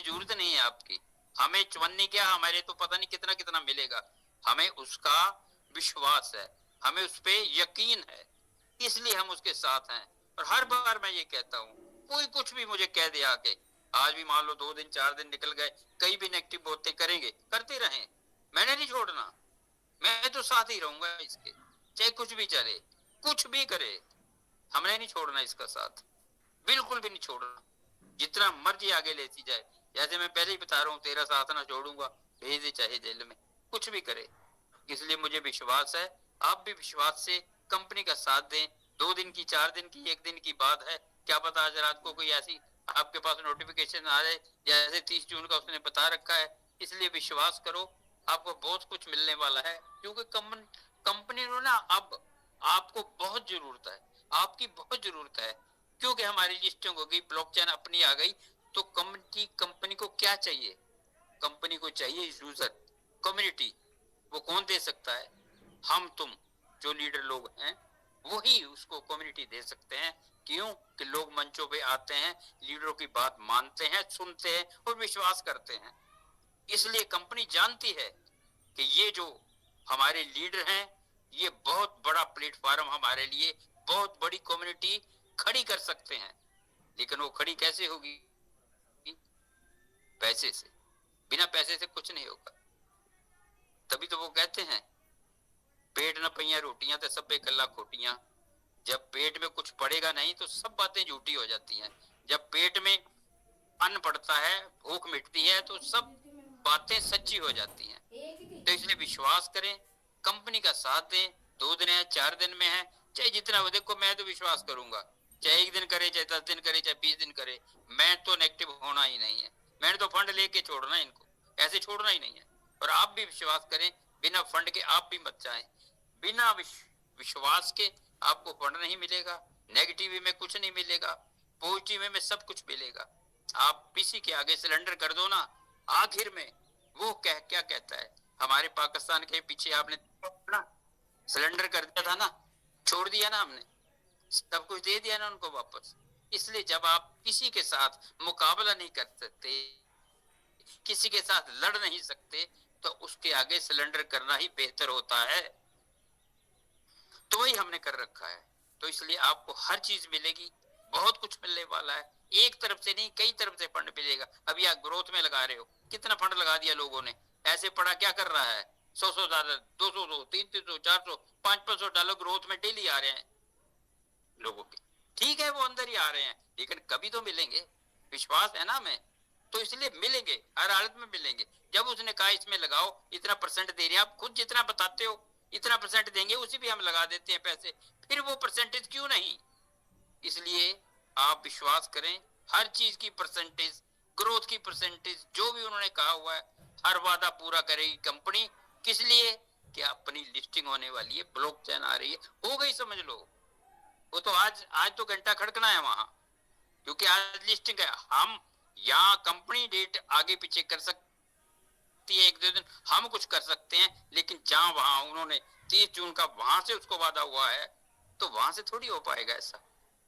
जरूरत नहीं है आपकी। हमें 54 क्या, हमारे तो पता नहीं कितना कितना मिलेगा। हमें उसका विश्वास है, हमें उस पर यकीन है, इसलिए हम उसके साथ हैं। और हर बार मैं ये कहता हूँ, कोई कुछ भी मुझे कह दे आके, आज भी मान लो 2 दिन 4 दिन निकल गए, कई भी नेगेटिव बातें करेंगे, करते रहें, मैंने नहीं छोड़ना। मैं तो साथ ही रहूंगा इसके, चाहे कुछ भी चले, कुछ भी करे, हमने नहीं छोड़ना इसका साथ, बिल्कुल भी नहीं छोड़ना। जितना मर्जी आगे लेती जाए, जैसे मैं पहले ही बता रहा हूँ, तेरा साथ ना छोड़ूंगा, भेज दे चाहे जेल में, कुछ भी करे। इसलिए मुझे विश्वास है, आप भी विश्वास से कंपनी का साथ दें। 2 दिन की, 4 दिन की, 1 दिन की बात है, क्या पता आज रात को कोई ऐसी आपके पास नोटिफिकेशन आ जाए, जैसे 30 जून का उसने बता रखा है। इसलिए विश्वास करो, आपको बहुत कुछ मिलने वाला है, क्योंकि कंपनी ने ना अब आपको बहुत जरूरत है, आपकी बहुत जरूरत है। क्योंकि हमारी लिस्टिंग हो गई, ब्लॉकचेन अपनी आ गई, तो कंपनी को क्या चाहिए? कंपनी को चाहिए यूजर, कम्युनिटी। वो कौन दे सकता है? हम तुम जो लीडर लोग हैं, वही उसको कम्युनिटी दे सकते हैं। क्यों? कि लोग मंचों पे आते हैं, लीडरों की बात मानते हैं, सुनते हैं और विश्वास करते हैं। इसलिए कंपनी जानती है कि ये जो हमारे लीडर हैं, ये बहुत बड़ा प्लेटफॉर्म हमारे लिए, बहुत बड़ी कम्युनिटी खड़ी कर सकते हैं। लेकिन वो खड़ी कैसे होगी? पैसे से। बिना पैसे से कुछ नहीं होगा। तभी तो वो कहते हैं, पेट न पैया रोटियां तो सब पे कल्ला खोटियां। जब पेट में कुछ पड़ेगा नहीं तो सब बातें झूठी हो जाती हैं। जब पेट में अन्न पड़ता है, भूख मिटती है, तो सब बातें सच्ची हो जाती हैं। तो इसलिए विश्वास करें, कंपनी का साथ दें। 2 दिन है, 4 दिन में है, चाहे जितना हो। देखो मैं तो विश्वास करूंगा, चाहे 1 दिन करे, चाहे 10 दिन करे, चाहे 20 दिन करे, मैं तो नेगेटिव होना ही नहीं है। मैंने तो फंड लेके छोड़ना है इनको, ऐसे छोड़ना ही नहीं है। और आप भी विश्वास करें, बिना फंड के आप भी मत जाएं। बिना विश्वास के आपको फंड नहीं मिलेगा, नेगेटिव में कुछ नहीं मिलेगा, पॉजिटिव में सब कुछ मिलेगा। आप किसी के आगे सिलेंडर कर दो ना, आखिर में वो क्या कहता है, हमारे पाकिस्तान के पीछे आपने ना सिलेंडर कर दिया था ना, छोड़ दिया ना हमने, सब कुछ दे दिया ना उनको वापस। इसलिए जब आप किसी के साथ मुकाबला नहीं कर सकते, किसी के साथ लड़ नहीं सकते, तो उसके आगे सिलेंडर करना ही बेहतर होता है। तो वही हमने कर रखा है। तो इसलिए आपको हर चीज मिलेगी, बहुत कुछ मिलने वाला है। एक तरफ से नहीं, कई तरफ से फंड मिलेगा। अभी आप ग्रोथ में लगा रहे हो, कितना फंड लगा दिया लोगों ने। ऐसे पड़ा क्या कर रहा है, 100 डॉलर, 200, 300, 400, 500 डॉलर ग्रोथ में डेली आ रहे हैं लोगों के। ठीक है, वो अंदर ही आ रहे हैं, लेकिन कभी तो मिलेंगे। विश्वास है ना हमें, तो इसलिए मिलेंगे, हर हालत में मिलेंगे। जब उसने कहा इसमें लगाओ, इतना परसेंट दे रहे हैं, आप खुद जितना बताते हो इतना परसेंट देंगे, उसी भी हम लगा देते हैं पैसे, फिर वो परसेंटेज क्यों नहीं? इसलिए आप विश्वास करें, हर चीज की परसेंटेज, ग्रोथ की परसेंटेज, जो भी उन्होंने कहा हुआ है, हर वादा पूरा करेगी कंपनी। किस लिए? कि अपनी लिस्टिंग होने वाली है, ब्लॉकचेन आ रही है, हो गई समझ लो। वो तो आज तो घंटा खड़कना है वहां, क्योंकि आज लिस्टिंग है। हम यहाँ कंपनी डेट आगे पीछे कर सकती है, 1-2 दिन हम कुछ कर सकते हैं, लेकिन जहां वहां उन्होंने 30 जून का वहां से उसको वादा हुआ है, तो वहां से थोड़ी हो पाएगा ऐसा।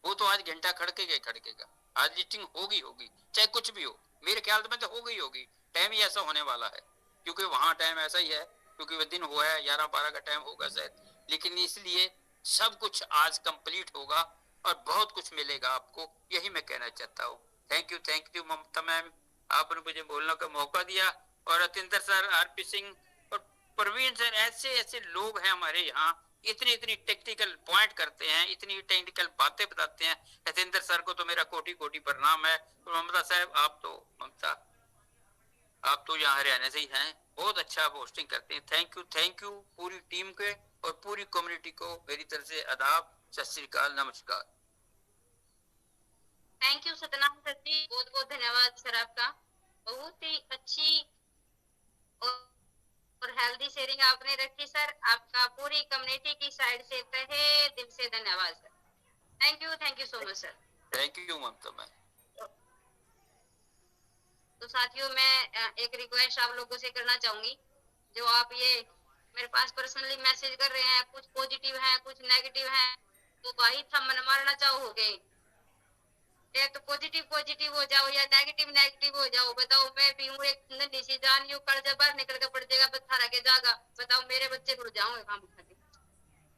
वो तो आज घंटा खड़केगा ही खड़केगा। आज लिस्टिंग होगी होगी, चाहे कुछ भी हो। मेरे ख्याल में तो हो गई होगी, टाइम ही ऐसा होने वाला है, क्योंकि वहां टाइम ऐसा ही है, क्योंकि वह दिन हुआ है, 11-12 का टाइम होगा शायद। लेकिन इसलिए सब कुछ आज कंप्लीट होगा और बहुत कुछ मिलेगा आपको, यही मैं कहना चाहता हूँ। थैंक यू ममता मैम, आपने मुझे बोलने का मौका दिया। और अतिंदर सर, आरपी सिंह और प्रवीण सर, ऐसे ऐसे लोग हैं हमारे यहाँ, इतनी इतनी टेक्निकल पॉइंट करते हैं, इतनी टेक्निकल बातें बताते हैं। अतिंदर सर को तो मेरा कोटि कोटि प्रणाम है। और ममता साहब, आप तो यहाँ हरियाणा से ही हैं, बहुत अच्छा पोस्टिंग करते हैं। थैंक यू पूरी टीम के और पूरी कम्युनिटी को मेरी तरफ से आदाब, सत श्री अकाल, नमस्कार। थैंक यू सतनाम सर जी, बहुत बहुत धन्यवाद सर आपका। बहुत ही अच्छी और हेल्दी शेयरिंग आपने रखी सर। आपका पूरी कम्युनिटी की साइड से तहे दिल से धन्यवाद sir. Thank you so much sir. Thank you Mamta ma'am. तो साथियों, मैं एक रिक्वेस्ट आप लोगों से करना चाहूंगी। जो आप ये मेरे पास पर्सनली मैसेज कर रहे हैं, कुछ पॉजिटिव हैं, कुछ नेगेटिव हैं, तो भाई थंबनेल मारना चाहोगे? या तो पॉजिटिव पॉजिटिव हो जाओ या नेगेटिव नेगेटिव हो जाओ। बताओ, मैं भी हूँ एक नन्ही सी जान, यूं कर बाहर निकल के पड़ जाएगा बत्थारा के जागा। बताओ मेरे बच्चे रुड़ जाओगे काम करके।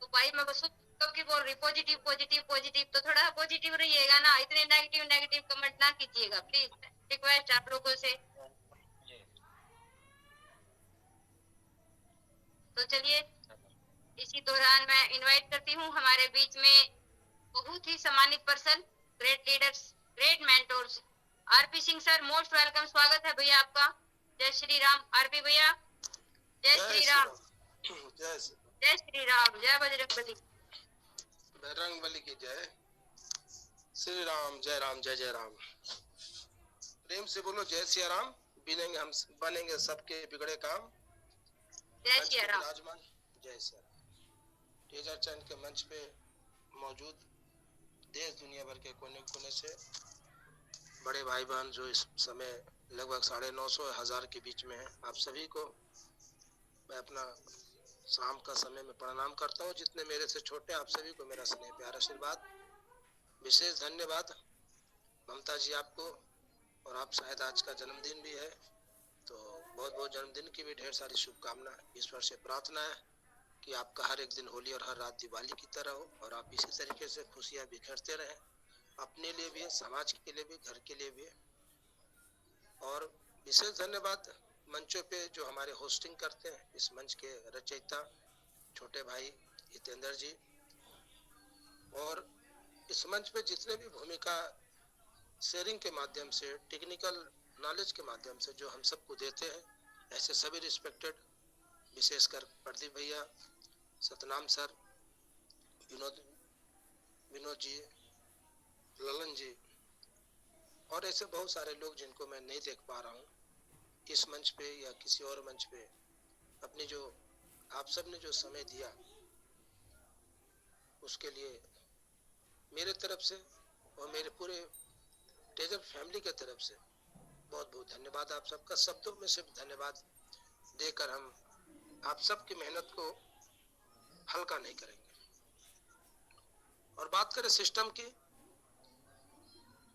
तो भाई मैं बस कब की बोल रही पॉजिटिव पॉजिटिव पॉजिटिव, तो थोड़ा पॉजिटिव रहिएगा ना, इतने नेगेटिव नेगेटिव कमेंट ना कीजिएगा प्लीज, रिक्वेस्ट आप लोगों से। तो चलिए, इसी दौरान मैं इनवाइट करती हूँ हमारे बीच में बहुत ही सम्मानित person, great leaders, great mentors, RP Singh sir. Most welcome, स्वागत है भैया आपका। जय श्री राम आरपी भैया। जय श्री राम। जय श्री राम। जय बजरंगबली। बजरंगबली की जय। श्री राम, जय राम, जय जय राम। प्रेम से बोलो जय श्री राम। बिनेंगे हम, बनेंगे सबके बिगड़े काम। जय श्री राम। जय श्री राम। टीजर चैनल के मंच पे मौजूद देश दुनिया भर के कोने कोने से बड़े भाई बहन जो इस समय लगभग 950,000 के बीच में है, आप सभी को मैं अपना शाम का समय में प्रणाम करता हूँ। जितने मेरे से छोटे, आप सभी को मेरा स्नेह प्यार आशीर्वाद। विशेष धन्यवाद ममता जी आपको, और आप शायद आज का जन्मदिन भी है, तो बहुत बहुत जन्मदिन की भी ढेर सारी शुभकामनाएं। ईश्वर से प्रार्थना है कि आपका हर एक दिन होली और हर रात दिवाली की तरह हो, और आप इसी तरीके से खुशियां बिखेरते रहें, अपने लिए भी, समाज के लिए भी, घर के लिए भी। और विशेष धन्यवाद मंचों पे जो हमारे होस्टिंग करते हैं, इस मंच के रचयिता छोटे भाई हितेंद्र जी, और इस मंच पे जितने भी भूमिका शेयरिंग के माध्यम से, टेक्निकल नॉलेज के माध्यम से जो हम सबको देते हैं, ऐसे सभी रिस्पेक्टेड, विशेषकर प्रदीप भैया, सतनाम सर, विनोद जी, ललन जी, और ऐसे बहुत सारे लोग जिनको मैं नहीं देख पा रहा हूँ इस मंच पे या किसी और मंच पे। अपनी जो आप सब ने जो समय दिया, उसके लिए मेरे तरफ से और मेरे पूरे टेजर फैमिली के तरफ से बहुत बहुत धन्यवाद आप सबका। शब्दों में सिर्फ धन्यवाद देकर हम आप सबकी मेहनत को हल्का नहीं करेंगे। और बात करें सिस्टम की,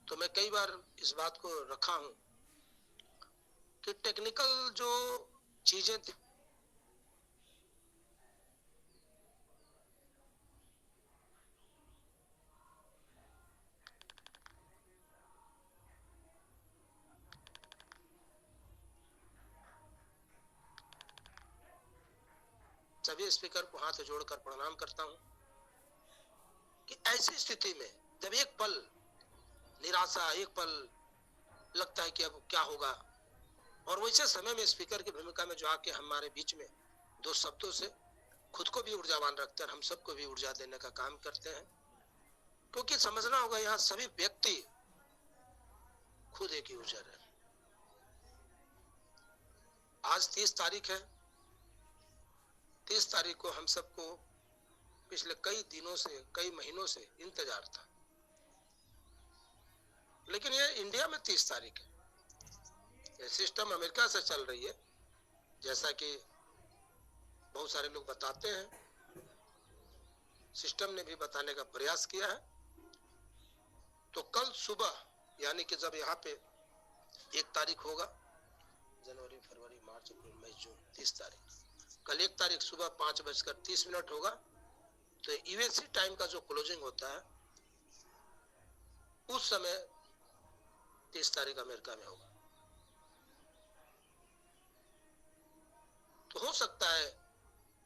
तो मैं कई बार इस बात को रखा हूं कि टेक्निकल जो चीजें थी, सभी स्पीकर को हाथ जोड़कर प्रणाम करता हूं कि ऐसी स्थिति में जब एक पल निराशा, एक पल लगता है कि अब क्या होगा, और वैसे समय में स्पीकर की भूमिका में जो आके हमारे बीच में दो शब्दों से खुद को भी ऊर्जावान रखते हैं, हम सबको भी ऊर्जा देने का काम करते हैं। क्योंकि समझना होगा, यहाँ सभी व्यक्ति खुद एक यूजर है। आज 30 तारीख है। 30 तारीख को हम सबको पिछले कई दिनों से, कई महीनों से इंतजार था, लेकिन ये इंडिया में 30 तारीख है। ये सिस्टम अमेरिका से चल रही है, जैसा कि बहुत सारे लोग बताते हैं, सिस्टम ने भी बताने का प्रयास किया है। तो कल सुबह, यानी कि जब यहाँ पे 1 तारीख होगा, जनवरी, फरवरी, मार्च, अप्रैल, मई, जून, 30 तारीख, कल 1 तारीख सुबह 5:30 होगा, तो यूएससी टाइम का जो क्लोजिंग होता है, उस समय 30 तारीख अमेरिका में होगा। तो हो सकता है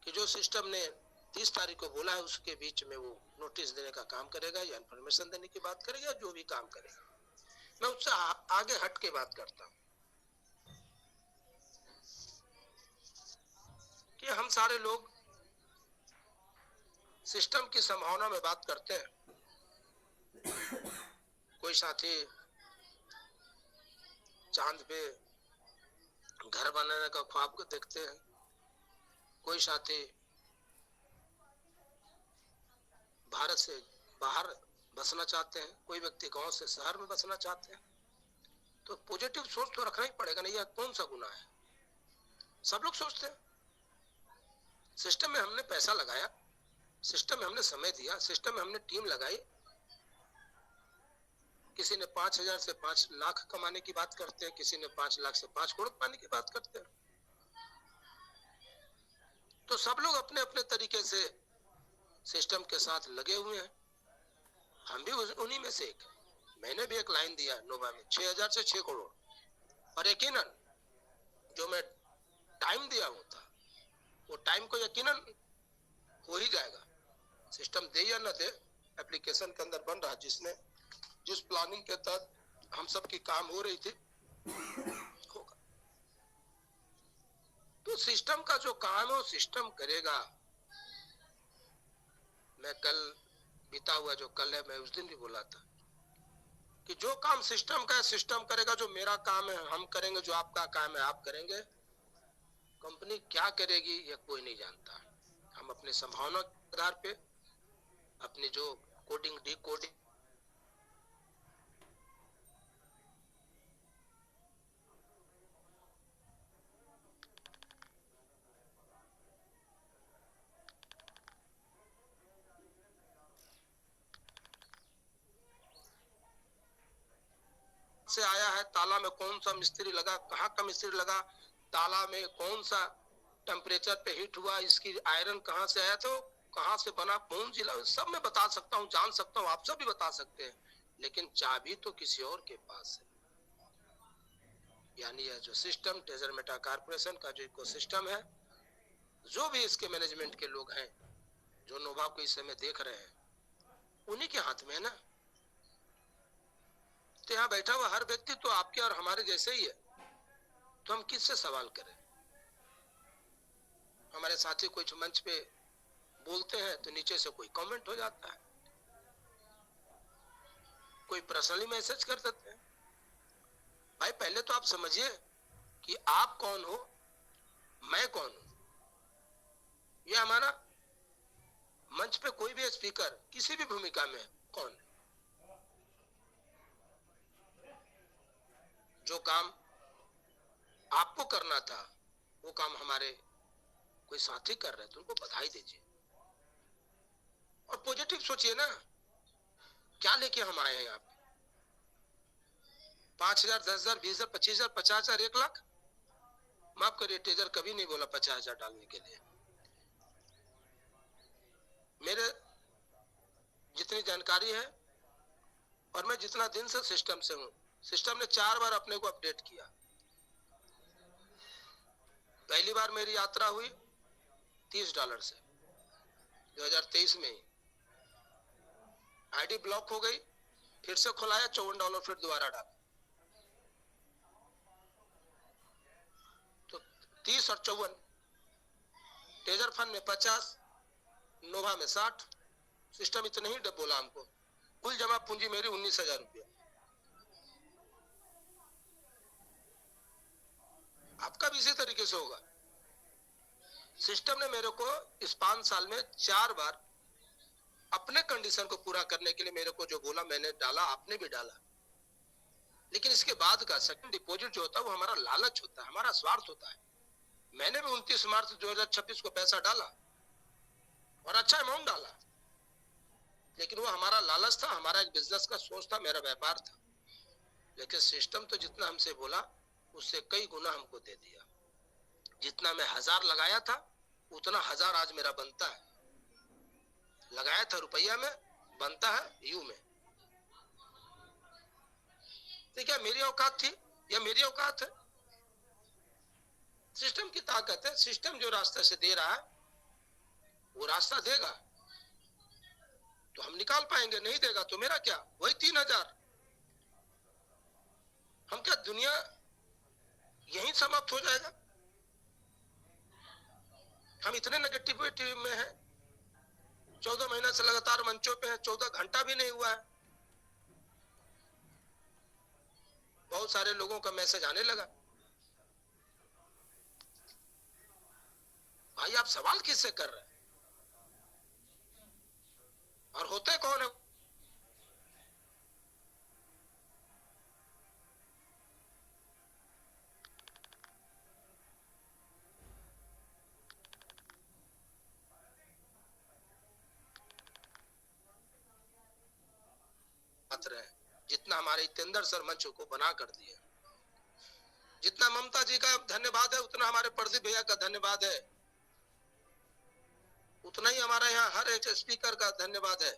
कि जो सिस्टम ने 30 तारीख को बोला है, उसके बीच में वो नोटिस देने का काम करेगा या इंफॉर्मेशन देने की बात करेगा, जो भी काम करेगा। मैं उससे आगे हट के बात करता हूं कि हम सारे लोग सिस्टम की संभावना में बात करते हैं। कोई साथी चांद पे घर बनाने का ख्वाब को देखते हैं, कोई साथी भारत से बाहर बसना चाहते हैं, कोई व्यक्ति गांव से शहर में बसना चाहते हैं। तो पॉजिटिव सोच तो रखना ही पड़ेगा, नहीं यह कौन सा गुनाह है। सब लोग सोचते हैं सिस्टम में हमने पैसा लगाया, सिस्टम में हमने समय दिया, सिस्टम में हमने टीम लगाई, किसी ने 5,000 से 5 लाख कमाने की बात करते हैं, किसी ने 5 लाख से 5 करोड़ कमाने की बात करते हैं। तो सब लोग अपने अपने तरीके से सिस्टम के साथ लगे हुए हैं। हम भी उन्हीं में से एक। मैंने भी एक लाइन दिया नोवा में 6,000 से 6 करोड़, और यकीनन जो मैं टाइम दिया होता वो टाइम को यकीनन हो ही जाएगा। सिस्टम दे या न दे, एप्लीकेशन के अंदर बन रहा, जिसने जिस प्लानिंग के तहत हम सब की काम हो रही थी होगा। तो सिस्टम का जो काम है वो सिस्टम करेगा। मैं कल बीता हुआ जो कल है, मैं उस दिन भी बोला था कि जो काम सिस्टम का है सिस्टम करेगा। जो मेरा काम है हम करेंगे, जो आपका काम है आप करेंगे। कंपनी क्या करेगी ये कोई नहीं जानता। हम अपने संभावना के आधार पे अपनी जो कोडिंग डी कोडिंग से आया है, ताला में कौन सा मिस्त्री लगा, कहाँ का मिस्त्री लगा, ताला में कौन सा टेम्परेचर पे हीट हुआ, इसकी आयरन कहाँ से आया, तो कहाँ से बना, कौन जिला, सब मैं बता सकता हूँ, जान सकता हूँ, आप सब भी बता सकते हैं। लेकिन चाबी तो किसी और के पास है। यानी यह जो सिस्टम टेजर मेटा कारपोरेशन का जो इकोसिस्टम है, जो भी इसके मैनेजमेंट के लोग हैं जो नोवा को इस समय देख रहे हैं, उन्हीं के हाथ में है ना। तो यहाँ बैठा हुआ हर व्यक्ति तो आपके और हमारे जैसे ही है, तो हम किससे सवाल करें। हमारे साथी कुछ मंच पे बोलते हैं तो नीचे से कोई कमेंट हो जाता है, कोई पर्सनली मैसेज कर देते हैं। भाई पहले तो आप समझिए कि आप कौन हो, मैं कौन हूं। ये हमारा मंच पे कोई भी स्पीकर किसी भी भूमिका में कौन है। जो काम आपको करना था वो काम हमारे कोई साथी कर रहे हैं तो उनको बधाई दीजिए और पॉजिटिव सोचिए ना। क्या लेके हम आए हैं यहाँ पे? 5,000, 10,000, 20,000, 25,000, 50,000, 1,00,000? माफ करिए, टेजर कभी नहीं बोला 50,000 डालने के लिए। मेरे जितनी जानकारी है और मैं जितना दिन से सिस्टम से हूं, सिस्टम ने 4 बार अपने को अपडेट किया। पहली बार मेरी यात्रा हुई $30 से 2023 में ही। आईडी ब्लॉक हो गई, फिर से खुलाया, $54 फिर दोबारा डाला। तो 30 और 54, टेजर फंड में 50, नोवा में 60। सिस्टम इतना ही बोला हमको। कुल जमा पूंजी मेरी 19,000 रुपया। आपका भी इसी तरीके से होगा। सिस्टम ने मेरे को इस 5 साल में 4 बार अपने कंडीशन को पूरा करने के लिए मेरे को जो बोला मैंने डाला, आपने भी डाला। लेकिन इसके बाद का सेकंड डिपॉजिट जो होता है वो हमारा लालच होता है, हमारा स्वार्थ होता है। मैंने भी 29 मार्च 2026 को पैसा डाला और अच्छा अमाउंट डाला, लेकिन वो हमारा लालच था, हमारा एक बिजनेस का सोच था, मेरा व्यापार था। लेकिन सिस्टम तो जितना हमसे बोला उससे कई गुना हमको दे दिया। जितना मैं 1000 लगाया था उतना 1000 आज मेरा बनता है। लगाया था रुपया में, बनता है यू में। तो क्या मेरी औकात थी? या मेरी औकात है? सिस्टम की ताकत है। सिस्टम जो रास्ते से दे रहा है वो रास्ता देगा तो हम निकाल पाएंगे, नहीं देगा तो मेरा क्या, वही 3,000। हम क्या दुनिया यहीं समाप्त हो जाएगा? हम इतने नेगेटिविटी में हैं। 14 महीना से लगातार मंचों पे हैं, 14 घंटा भी नहीं हुआ है, बहुत सारे लोगों का मैसेज आने लगा। भाई आप सवाल किससे कर रहे हैं? और होते कौन है? रहे जितना हमारे हितेंद्र सर मंच को बना कर दिए, जितना ममता जी का धन्यवाद है उतना हमारे प्रदीप भैया का धन्यवाद है, उतना ही हमारा यहाँ हर एक स्पीकर का धन्यवाद है।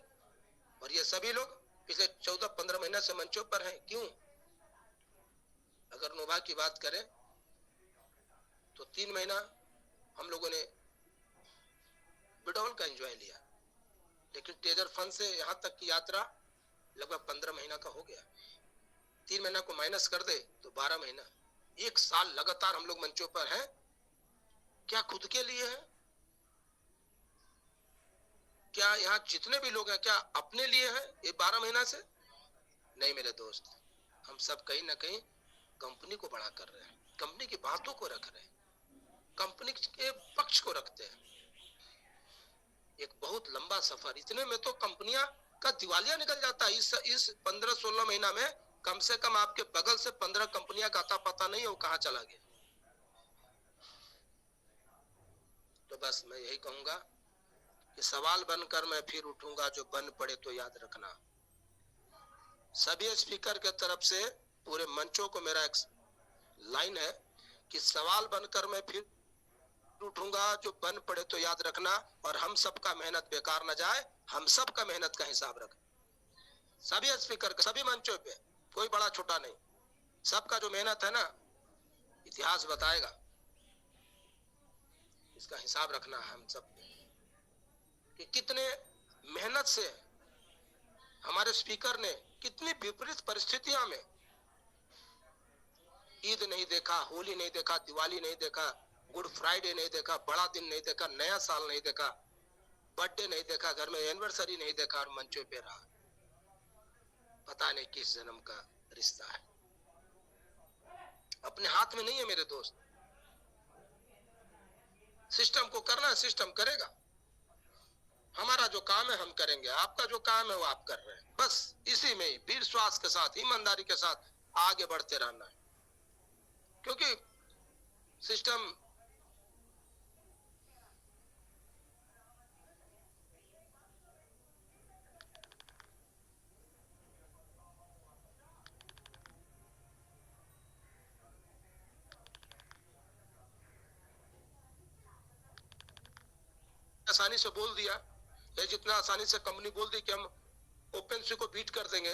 और ये सभी लोग पिछले 14-15 महीने से मंचों पर हैं। क्यों? अगर नोभा की बात करें तो 3 महीना हम लोगों ने विड्रॉल का एंजॉय लिया, लेकिन टेजर फंड से यहाँ तक की यात्रा लगभग 15 महीना का हो गया। 3 महीना को माइनस कर दे तो 12 महीना, 1 साल लगातार हम लोग मंचों पर हैं। क्या खुद के लिए है? क्या यहाँ जितने भी लोग हैं क्या अपने लिए है ये 12 महीना से? नहीं मेरे दोस्त, हम सब कहीं ना कहीं कंपनी को बड़ा कर रहे हैं, कंपनी की बातों को रख रहे हैं, कंपनी के पक्ष को रखते हैं। एक बहुत लंबा सफर, इतने में तो कंपनियां का दिवालिया निकल जाता है। इस 15-16 महीना में कम से कम आपके बगल से 15 कंपनियां का आता पता नहीं है वो कहां चला गया। तो बस मैं यही कहूंगा कि सवाल बनकर मैं फिर उठूंगा, जो बन पड़े तो याद रखना। सभी स्पीकर के तरफ से पूरे मंचों को मेरा एक लाइन है कि सवाल बनकर मैं फिर उठूंगा, जो बन पड़े तो याद रखना, और हम सबका मेहनत बेकार न जाए, हम सबका मेहनत का हिसाब रख। सभी स्पीकर का, सभी मंचों पे, कोई बड़ा छोटा नहीं, सबका जो मेहनत है ना, इतिहास बताएगा, इसका हिसाब रखना है हम सब कि कितने मेहनत से हमारे स्पीकर ने कितनी विपरीत परिस्थितियों में, ईद नहीं देखा, होली नहीं देखा, दिवाली नहीं देखा, गुड फ्राइडे नहीं देखा, बड़ा दिन नहीं देखा, नया साल नहीं देखा, बर्थडे नहीं देखा, घर में एनिवर्सरी नहीं देखा, और मंचों पे रहा। पता नहीं किस जन्म का रिश्ता है, अपने हाथ में नहीं है मेरे दोस्त। सिस्टम को करना है, सिस्टम करेगा। हमारा जो काम है हम करेंगे, आपका जो काम है वो आप कर रहे हैं। बस इसी में ही विश्वास के साथ, ईमानदारी के साथ आगे बढ़ते रहना है, क्योंकि सिस्टम आसानी से बोल दिया, या जितना आसानी से कंपनी बोल दी कि हम ओपन सी को बीट कर देंगे,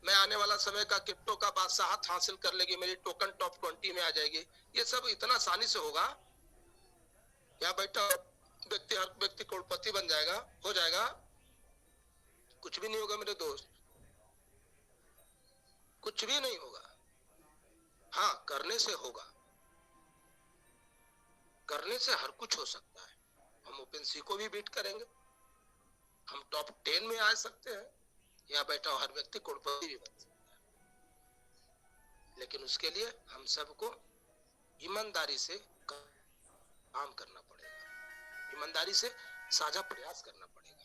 मैं आने वाला समय का क्रिप्टो का बादशाहत हासिल कर लेगी, मेरी टोकन टॉप 20 में आ जाएगी, ये सब इतना आसानी से होगा। यहाँ बैठा व्यक्ति, हर व्यक्ति करोड़पति बन जाएगा, हो जाएगा? कुछ भी नहीं होगा मेरे दोस्त, कुछ भी नहीं होगा। हाँ, करने से होगा, करने से हर कुछ हो सकता है। हम ओपन सी को भी बीट करेंगे, हम टॉप 10 में आ सकते हैं, यहाँ बैठा हर व्यक्ति करोड़पति भी बन सकता है। लेकिन उसके लिए हम सबको ईमानदारी से काम करना पड़ेगा, ईमानदारी से साझा प्रयास करना पड़ेगा।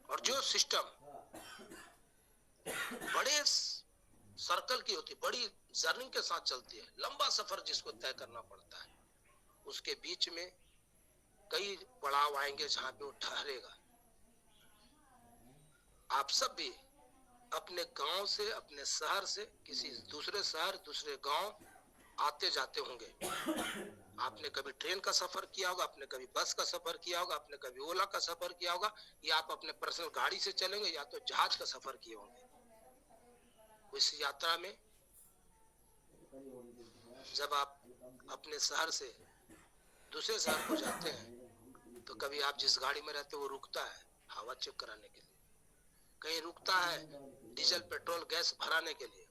और जो सिस्टम बड़े सर्कल की होती, बड़ी जर्नी के साथ चलती है, लंबा सफर जिसको तय करना पड़ता है, उसके बीच में कई पड़ाव आएंगे जहां पे वो ठहरेगा। आप सब भी अपने गांव से, अपने शहर से किसी दूसरे शहर, दूसरे गांव आते जाते होंगे। आपने कभी ट्रेन का सफर किया होगा, आपने कभी बस का सफर किया होगा, आपने कभी ओला का सफर किया होगा, या आप अपने पर्सनल गाड़ी से चलेंगे, या तो जहाज का सफर किए होंगे। इस यात्रा में जब आप अपने शहर से दूसरे शहर को जाते हैं तो कभी आप जिस गाड़ी में रहते हैं वो रुकता है हवा चेक कराने के लिए, कहीं रुकता है डीजल पेट्रोल गैस भराने के लिए,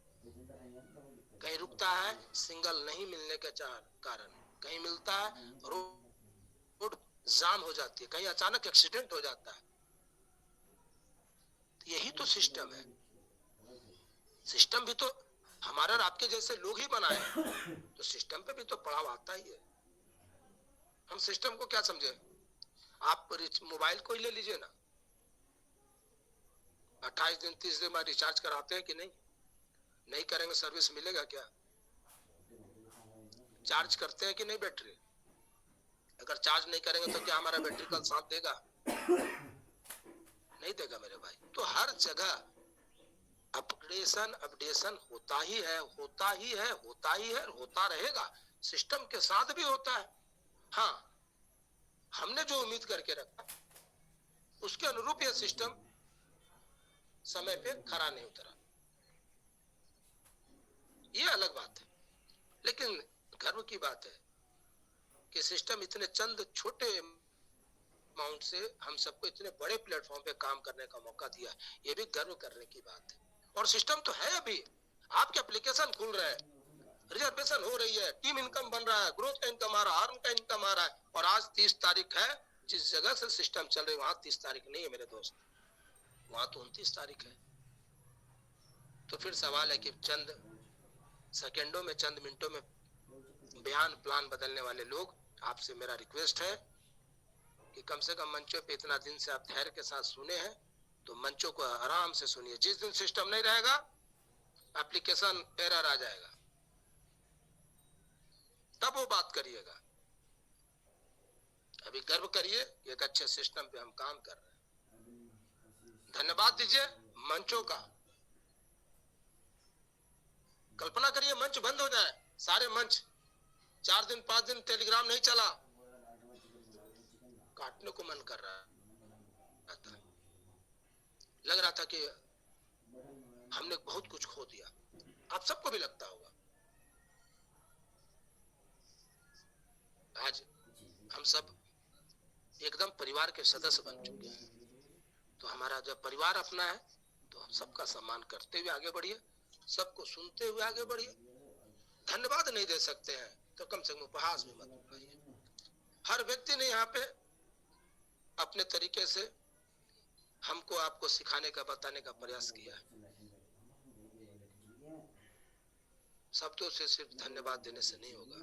कहीं रुकता है सिग्नल नहीं मिलने के कारण, कहीं मिलता है रोड जाम हो जाती है, कहीं अचानक एक्सीडेंट हो जाता है। यही तो सिस्टम है। सिस्टम भी तो हमारे और आपके जैसे लोग ही बनाए, तो सिस्टम पे भी तो पड़ाव आता ही है। हम सिस्टम को क्या समझे? आप मोबाइल को ही ले लीजिए ना, 28 दिन 30 दिन बाद रिचार्ज कराते हैं कि नहीं? नहीं करेंगे सर्विस मिलेगा क्या? चार्ज करते हैं कि नहीं बैटरी? अगर चार्ज नहीं करेंगे तो क्या हमारा बैटरी कल साथ देगा? नहीं देगा मेरे भाई। तो हर जगह अपडेशन होता ही है, होता ही है, होता ही है, होता रहेगा। सिस्टम के साथ भी होता है। हाँ, हमने जो उम्मीद करके रखा उसके अनुरूप यह सिस्टम समय पे खरा नहीं उतरा, ये अलग बात है। लेकिन गर्व की बात है कि सिस्टम इतने चंद छोटे अमाउंट से हम सबको इतने बड़े प्लेटफॉर्म पे काम करने का मौका दिया, ये भी गर्व करने की बात है। और सिस्टम तो है, अभी आपके एप्लीकेशन खुल रहे हैं, रिजर्वेशन हो रही है, टीम इनकम बन रहा है, ग्रोथ का इनकम आ रहा है, अर्न का इनकम आ रहा है। और आज 30 तारीख है, जिस जगह से सिस्टम चल रही है वहां 30 तारीख नहीं है मेरे दोस्त, वहां तो 29 तारीख है। तो फिर सवाल है कि चंद सेकेंडों में, चंद मिनटों में बयान प्लान बदलने वाले लोग, आपसे मेरा रिक्वेस्ट है कि कम से कम मंचों पे इतना दिन से आप धैर्य के साथ सुने हैं, तो मंचों को आराम से सुनिए। जिस दिन सिस्टम नहीं रहेगा, एप्लीकेशन एरर आ जाएगा, तब वो बात करिएगा। अभी गर्व करिए कि एक अच्छे सिस्टम पे हम काम कर रहे हैं। धन्यवाद दीजिए मंचों का। कल्पना करिए मंच बंद हो जाए, सारे मंच 4 दिन 5 दिन टेलीग्राम नहीं चला, काटने को मन कर रहा था, लग रहा था कि हमने बहुत कुछ खो दिया। आप सबको भी लगता होगा। आज हम सब एकदम परिवार के सदस्य बन चुके हैं। तो हमारा जब परिवार अपना है तो हम सबका सम्मान करते हुए आगे बढ़िए, सबको सुनते हुए आगे बढ़िए। धन्यवाद नहीं दे सकते हैं तो कम से कम उपहास भी मत उठाइए। हर व्यक्ति ने यहाँ पे अपने तरीके से हमको आपको सिखाने का, बताने का प्रयास किया है। शब्दों से सिर्फ धन्यवाद देने से नहीं होगा।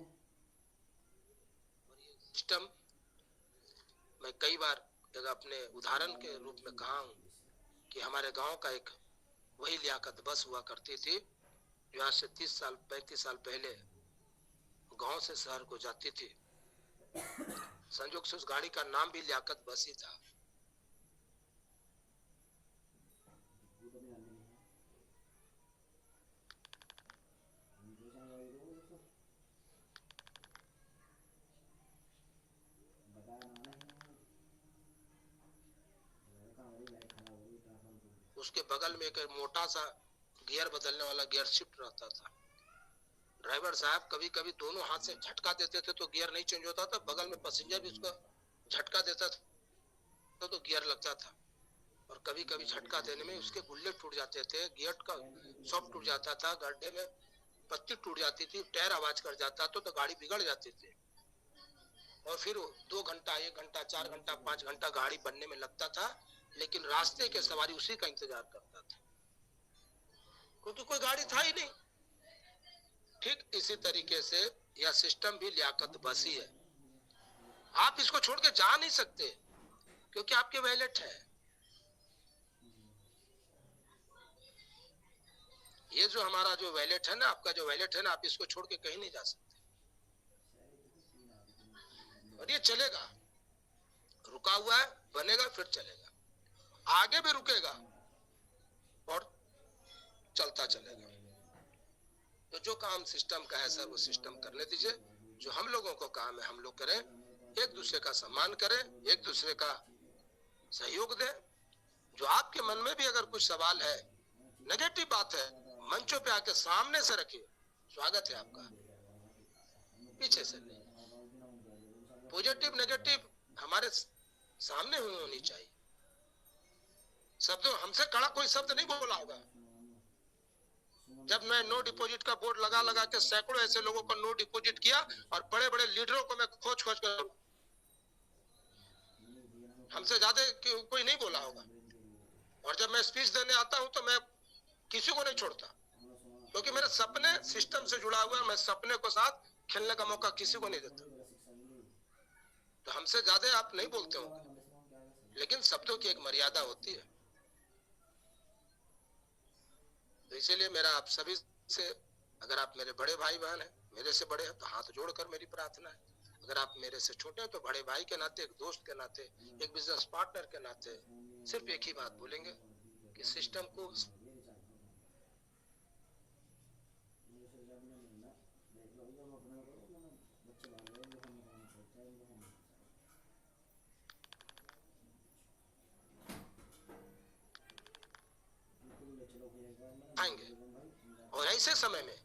और ये सिस्टम मैं कई बार अपने उदाहरण के रूप में कहा हूं कि हमारे गांव का एक वही लियाकत बस हुआ करती थी जो आज से 30 साल 35 साल पहले गांव से शहर को जाती थी। संयोग से उस गाड़ी का नाम भी लियाकत बस ही था। उसके बगल में एक मोटा सा गियर बदलने वाला गियर शिफ्ट रहता था। ड्राइवर साहब कभी कभी दोनों हाथ से झटका देते थे तो गियर नहीं चेंज होता था, बगल में पैसेंजर भी उसको झटका देता था तो गियर लगता था। और कभी कभी झटका देने में उसके गुल्ले टूट जाते थे, गियर का शॉफ्ट टूट जाता था, गड्ढे में पत्ती टूट जाती थी, टायर आवाज कर जाता तो गाड़ी बिगड़ जाती थी। और फिर 2 घंटा 1 घंटा 4 घंटा 5 घंटा गाड़ी बनने में लगता था, लेकिन रास्ते के सवारी उसी का इंतजार करता था क्योंकि कोई गाड़ी था ही नहीं। ठीक इसी तरीके से यह सिस्टम भी लियाकत बसी है। आप इसको छोड़ के जा नहीं सकते क्योंकि आपके वैलेट है। ये जो हमारा जो वैलेट है ना, आपका जो वैलेट है ना, आप इसको छोड़ के कहीं नहीं जा सकते। और ये चलेगा, रुका हुआ है, बनेगा फिर चलेगा, आगे भी रुकेगा और चलता चलेगा। तो जो काम सिस्टम का है सर वो सिस्टम करने दीजिए। जो हम लोगों को काम है हम लोग करें, एक दूसरे का सम्मान करें, एक दूसरे का सहयोग दें। जो आपके मन में भी अगर कुछ सवाल है, नेगेटिव बात है, मंचों पे आके सामने से रखिए, स्वागत है आपका, पीछे से नहीं। पॉजिटिव नेगेटिव हमारे सामने होनी चाहिए। शब्द हमसे कड़ा कोई शब्द नहीं बोला होगा। जब मैं नो डिपॉजिट का बोर्ड लगा लगा के सैकड़ों ऐसे लोगों को नो डिपॉजिट किया और बड़े बड़े लीडरों को मैं खोज खोज कर, हमसे ज्यादा कोई नहीं बोला होगा। और जब मैं स्पीच देने आता हूं तो मैं किसी को नहीं छोड़ता क्योंकि मेरे सपने सिस्टम से जुड़ा हुआ है। मैं सपने को साथ खेलने का मौका किसी को नहीं देता। तो हमसे ज्यादा आप नहीं बोलते होंगे, लेकिन शब्दों की एक मर्यादा होती है। तो इसीलिए मेरा आप सभी से, अगर आप मेरे बड़े भाई बहन हैं, मेरे से बड़े हैं, तो हाथ जोड़कर मेरी प्रार्थना है। अगर आप मेरे से छोटे हैं तो बड़े भाई के नाते, एक दोस्त के नाते, एक बिजनेस पार्टनर के नाते सिर्फ एक ही बात बोलेंगे कि सिस्टम को आएंगे, और ऐसे समय में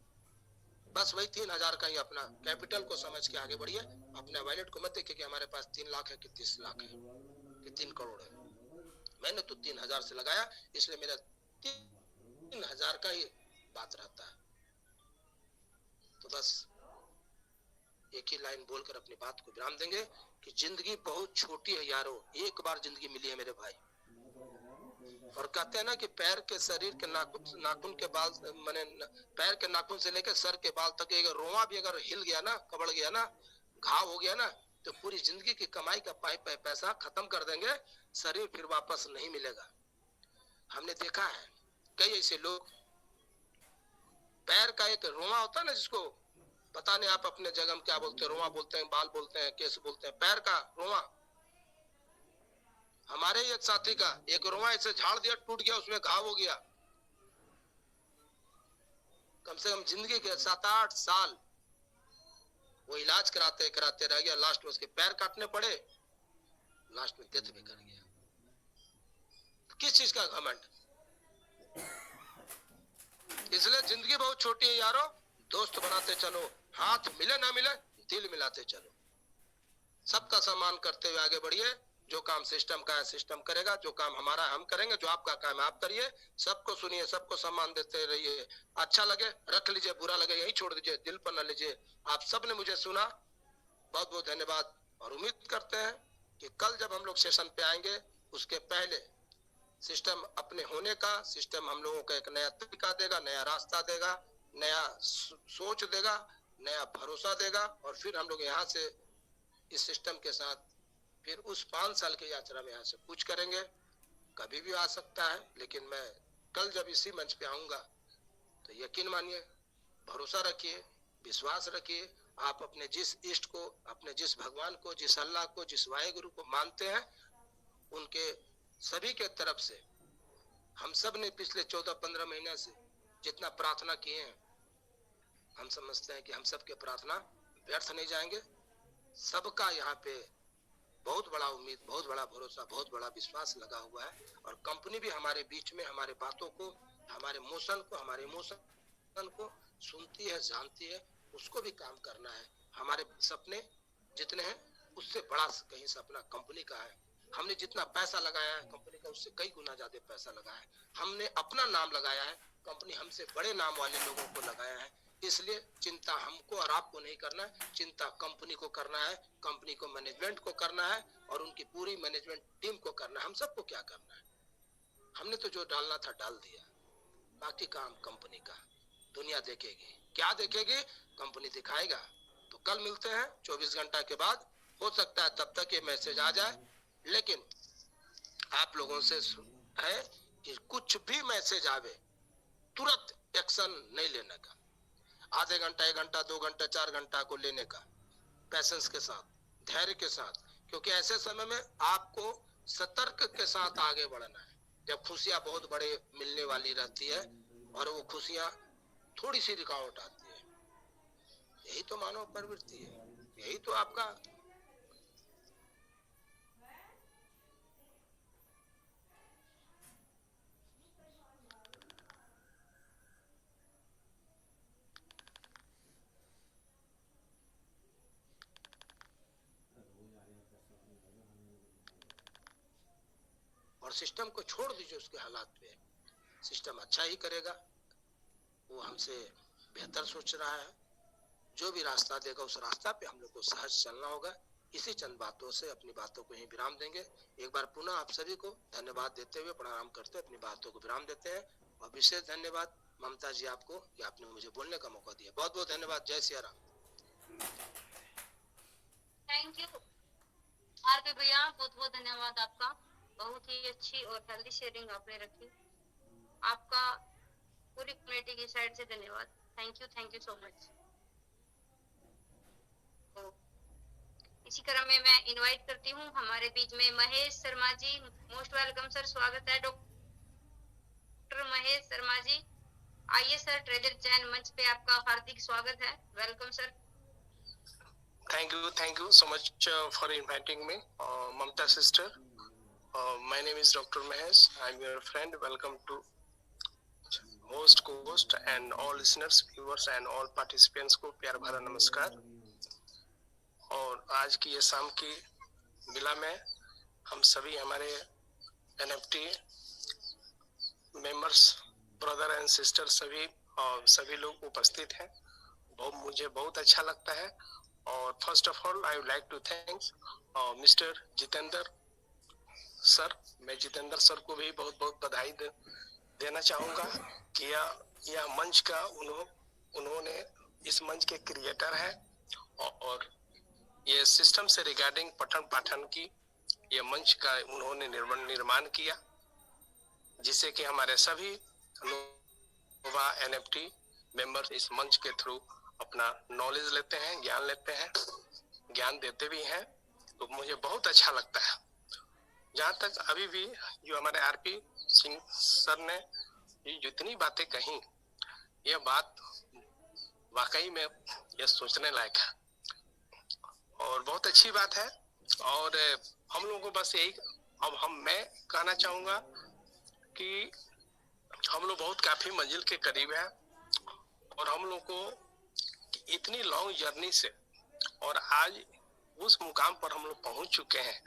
बस वही 3,000 का ही अपना कैपिटल को समझ के आगे बढ़िए। अपने वैलेट को मत देखिए कि हमारे पास 3 लाख है कि 30 लाख है कि 3 करोड़ है। मैंने तो 3,000 से लगाया, इसलिए मेरा 3,000 का ही बात रहता है। तो बस एक ही लाइन बोलकर अपनी बात को विराम देंगे कि जिंदगी बहुत छोटी है यारो, एक बार जिंदगी मिली है मेरे भाई। और कहते हैं ना कि पैर के शरीर के नाखून के बाल, माने पैर के नाखून से लेकर सर के बाल तक एक रोआ भी अगर हिल गया ना, कबड़ गया ना, घाव हो गया ना, तो पूरी जिंदगी की कमाई का पैसा खत्म कर देंगे, शरीर फिर वापस नहीं मिलेगा। हमने देखा है कई ऐसे लोग, पैर का एक रोआ होता है ना, जिसको पता नहीं आप अपने जगह में क्या बोलते हैं, रोआ बोलते हैं, बाल बोलते हैं, केस बोलते हैं, पैर का रोआ। हमारे एक साथी का एक रोआ ऐसे झाड़ दिया, टूट गया, उसमें घाव हो गया। कम से कम जिंदगी के 7-8 साल वो इलाज कराते कराते रह गया, लास्ट में उसके पैर काटने पड़े, लास्ट में डेथ भी कर गया। किस चीज का घमंड? इसलिए जिंदगी बहुत छोटी है यारो, दोस्त बनाते चलो, हाथ मिले ना मिले दिल मिलाते चलो, सबका सम्मान करते हुए आगे बढ़िए। जो काम सिस्टम का है सिस्टम करेगा, जो काम हमारा है हम करेंगे, जो आपका काम है आप करिए। सबको सुनिए, सबको सम्मान देते रहिए। अच्छा लगे रख लीजिए, बुरा लगे यही छोड़ दीजिए, दिल पर न लीजिए। आप सब ने मुझे सुना, बहुत बहुत धन्यवाद। और उम्मीद करते हैं कि कल जब हम लोग सेशन पे आएंगे, उसके पहले सिस्टम अपने होने का, सिस्टम हम लोगों को एक नया तरीका देगा, नया रास्ता देगा, नया सोच देगा, नया भरोसा देगा। और फिर हम लोग यहाँ से इस सिस्टम के साथ फिर उस 5 साल की यात्रा में यहाँ से कुछ करेंगे। कभी भी आ सकता है, लेकिन मैं कल जब इसी मंच पे आऊंगा तो यकीन मानिए, भरोसा रखिए, विश्वास रखिए। आप अपने जिस इष्ट को, अपने जिस भगवान को, जिस अल्लाह को, जिस वाहेगुरु को मानते हैं, उनके सभी के तरफ से हम सब ने पिछले 14-15 महीने से जितना प्रार्थना किए हैं, हम समझते हैं कि हम सबके प्रार्थना व्यर्थ नहीं जाएंगे। सबका यहाँ पे बहुत बड़ा उम्मीद, बहुत बड़ा भरोसा, बहुत बड़ा विश्वास लगा हुआ है। और कंपनी भी हमारे बीच में हमारे बातों को, हमारे मोशन को, हमारे इमोशन को सुनती है, जानती है, उसको भी काम करना है। हमारे सपने जितने हैं उससे बड़ा कहीं सपना कंपनी का है। हमने जितना पैसा लगाया है कंपनी का, उससे कई गुना ज्यादा पैसा लगाया है। हमने अपना नाम लगाया है, कंपनी हमसे बड़े नाम वाले लोगों को लगाया है। इसलिए चिंता हमको और आपको नहीं करना है, चिंता कंपनी को करना है, कंपनी को, मैनेजमेंट को करना है, और उनकी पूरी मैनेजमेंट टीम को करना है। हम सबको क्या करना है, हमने तो जो डालना था डाल दिया, बाकी काम कंपनी का। दुनिया देखेगी, क्या देखेगी, कंपनी दिखाएगा। तो कल मिलते हैं 24 घंटा के बाद। हो सकता है तब तक ये मैसेज आ जाए, लेकिन आप लोगों से है कि कुछ भी मैसेज आवे तुरंत एक्शन नहीं लेने का। आधे घंटा, 1 घंटा, 2 घंटा, 4 घंटा को लेने का, पैसेंस के साथ, धैर्य के साथ। क्योंकि ऐसे समय में आपको सतर्क के साथ आगे बढ़ना है, जब खुशियां बहुत बड़े मिलने वाली रहती है और वो खुशियां थोड़ी सी रुकावट आती है। यही तो मानव प्रवृत्ति है, यही तो आपका और सिस्टम को छोड़ दीजिए उसके हालात पे, सिस्टम अच्छा ही करेगा। वो हमसे बेहतर सोच रहा है, जो भी रास्ता देगा उस रास्ता पे हम लोग को सहज चलना होगा। इसी चंद बातों से अपनी बातों को यहीं विराम देंगे। एक बार पुनः आप सभी को धन्यवाद देते हुए, प्रणाम करते हुए अपनी बातों को विराम देते हैं। और विशेष धन्यवाद ममता जी आपको कि आपने मुझे बोलने का मौका दिया। बहुत बहुत धन्यवाद। जय Siya Ram. Thank you RK भैया, बहुत बहुत धन्यवाद आपका। बहुत ही अच्छी और हेल्दी शेयरिंग आपने रखी। आपका पूरी कमेटी की साइड से धन्यवाद। Thank you so much. इसी क्रम में मैं इनवाइट करती हूँ हमारे बीच में Mahesh Sharma ji. Most welcome sir, स्वागत है डॉक्टर महेश शर्मा जी। आइए सर, ट्रेजर चैन मंच पे आपका हार्दिक स्वागत है। Welcome sir. Thank you so much for inviting me, Mamta sister. My name is Dr. Mahesh. I'm your friend. Welcome to host, co-host, and all listeners, viewers, and all participants को प्यार भरा नमस्कार। और आज की ये शाम की मिला में हम सभी हमारे NFT members, brother and sister सभी लोग उपस्थित हैं। मुझे बहुत अच्छा लगता है। और first of all I would like to thanks mister Jitendra sir. मैं जितेंद्र सर को भी बहुत बहुत बधाई देना चाहूँगा कि यह मंच का उन्होंने इस मंच के क्रिएटर है और ये सिस्टम से रिगार्डिंग पठन पाठन की ये मंच का उन्होंने निर्माण किया, जिससे कि हमारे सभी नोवा NFT मेंबर्स इस मंच के थ्रू अपना नॉलेज लेते हैं, ज्ञान लेते हैं, ज्ञान देते भी हैं। तो मुझे बहुत अच्छा लगता है। जहाँ तक अभी भी जो हमारे RP सिंह सर ने जितनी बातें कही, यह बात वाकई में यह सोचने लायक है और बहुत अच्छी बात है। और हम लोगों को बस यही मैं कहना चाहूँगा कि हम लोग बहुत काफी मंजिल के करीब है और हम लोग को इतनी लॉन्ग जर्नी से और आज उस मुकाम पर हम लोग पहुंच चुके हैं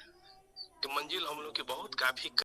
कि मंजिल हम लोग की बहुत काफी